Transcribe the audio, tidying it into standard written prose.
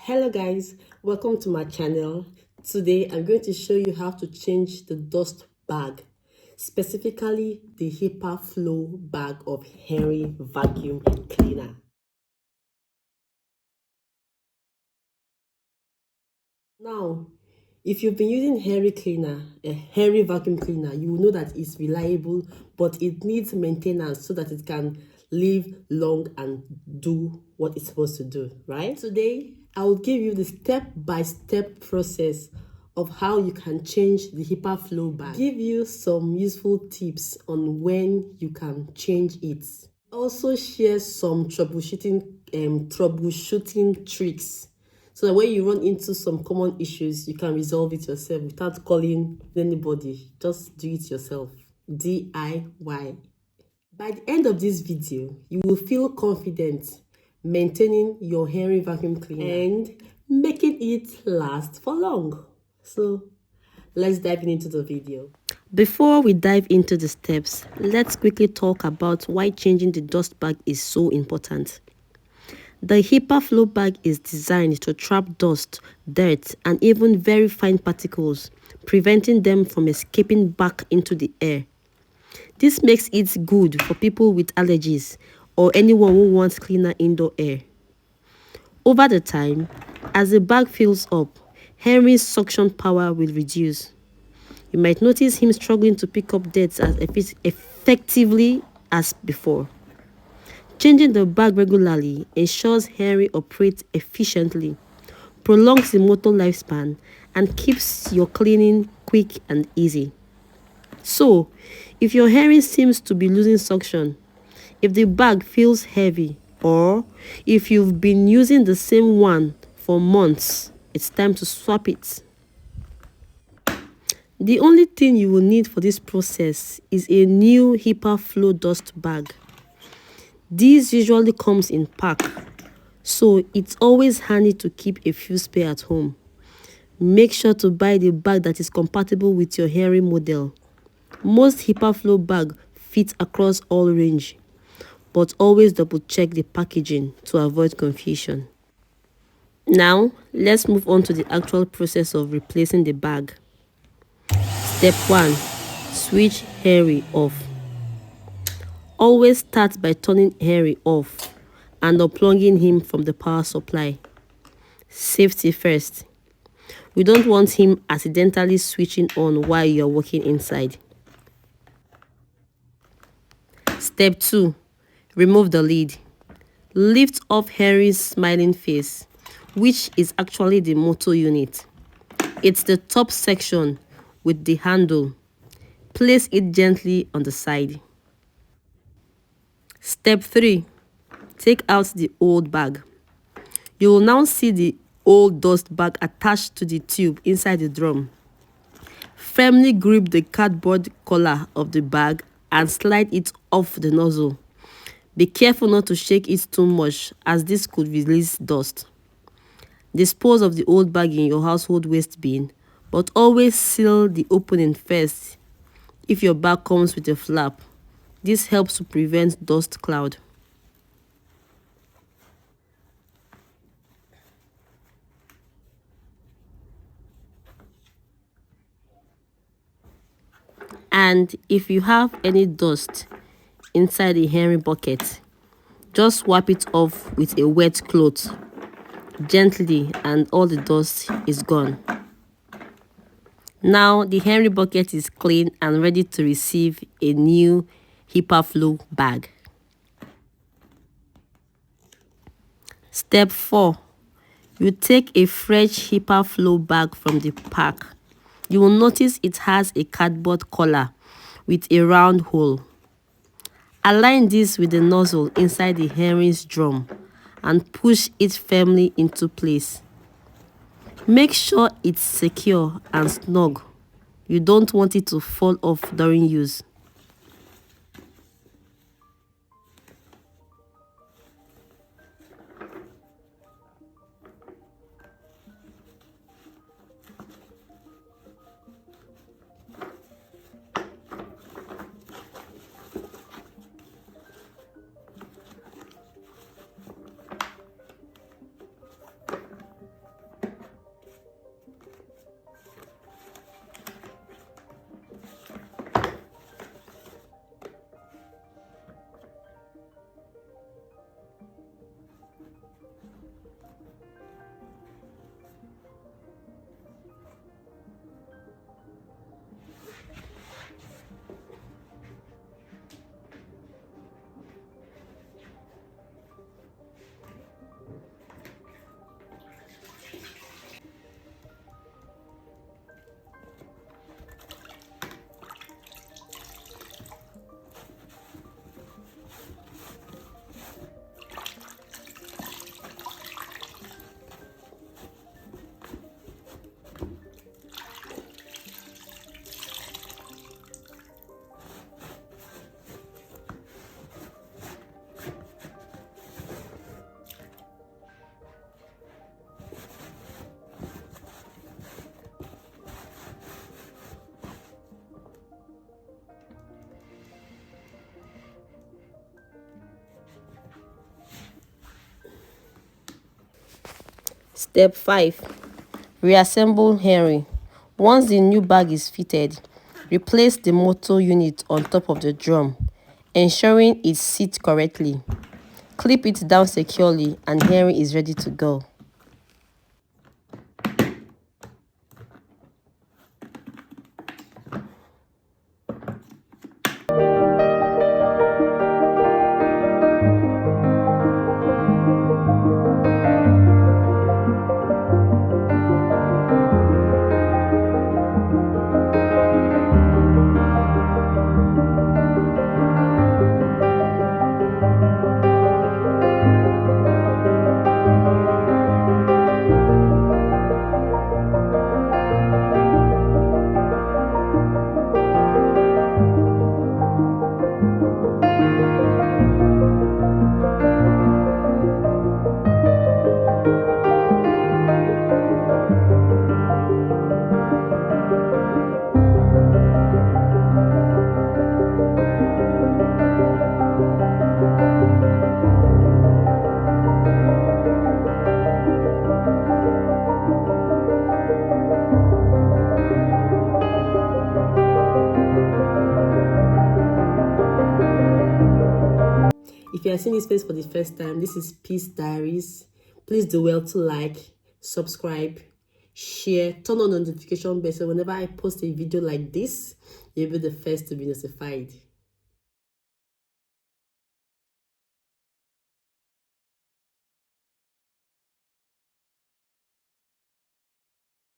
Hello guys, welcome to my channel. Today I'm going to show you how to change the dust bag, specifically the HEPA flow bag of Henry vacuum cleaner. Now, if you've been using Henry vacuum cleaner, you will know that it's reliable, but it needs maintenance so that it can live long and do what it's supposed to do, right? Today, I will give you the step-by-step process of how you can change the HEPA flow bag. Give you some useful tips on when you can change it. Also share some troubleshooting tricks, so that when you run into some common issues, you can resolve it yourself without calling anybody. Just do it yourself. DIY. By the end of this video, you will feel confident maintaining your Henry vacuum cleaner and making it last for long. So let's dive into the video. Before we dive into the steps, let's quickly talk about why changing the dust bag is so important. The HEPA flow bag is designed to trap dust, dirt, and even very fine particles, preventing them from escaping back into the air. This makes it good for people with allergies or anyone who wants cleaner indoor air. Over the time, as the bag fills up, Henry's suction power will reduce. You might notice him struggling to pick up dirt as effectively as before. Changing the bag regularly ensures Henry operates efficiently, prolongs the motor lifespan, and keeps your cleaning quick and easy. So, if your Henry seems to be losing suction, if the bag feels heavy, or if you've been using the same one for months, it's time to swap it. The only thing you will need for this process is a new HEPA flow dust bag. These usually comes in pack, so it's always handy to keep a few spare at home. Make sure to buy the bag that is compatible with your Henry model. Most HEPA flow bag fit across all range, but always double check the packaging to avoid confusion. Now, let's move on to the actual process of replacing the bag. Step 1. Switch Henry off. Always start by turning Henry off and unplugging him from the power supply. Safety first. We don't want him accidentally switching on while you're working inside. Step 2. Remove the lid. Lift off Henry's smiling face, which is actually the motor unit. It's the top section with the handle. Place it gently on the side. Step 3. Take out the old bag. You will now see the old dust bag attached to the tube inside the drum. Firmly grip the cardboard collar of the bag and slide it off the nozzle. Be careful not to shake it too much, as this could release dust. Dispose of the old bag in your household waste bin, but always seal the opening first if your bag comes with a flap. This helps to prevent dust cloud. And if you have any dust inside the Henry bucket, just wipe it off with a wet cloth gently and all the dust is gone. Now the Henry bucket is clean and ready to receive a new HEPA flow bag. Step 4. You take a fresh HEPA flow bag from the pack. You will notice it has a cardboard collar with a round hole. Align this with the nozzle inside the Henry's drum and push it firmly into place. Make sure it's secure and snug. You don't want it to fall off during use. Step 5. Reassemble Henry. Once the new bag is fitted, replace the motor unit on top of the drum, ensuring it sits correctly. Clip it down securely and Henry is ready to go. If you are seeing this place for the first time, this is Peace Diaries. Please do well to like, subscribe, share, turn on the notification bell so whenever I post a video like this, you'll be the first to be notified.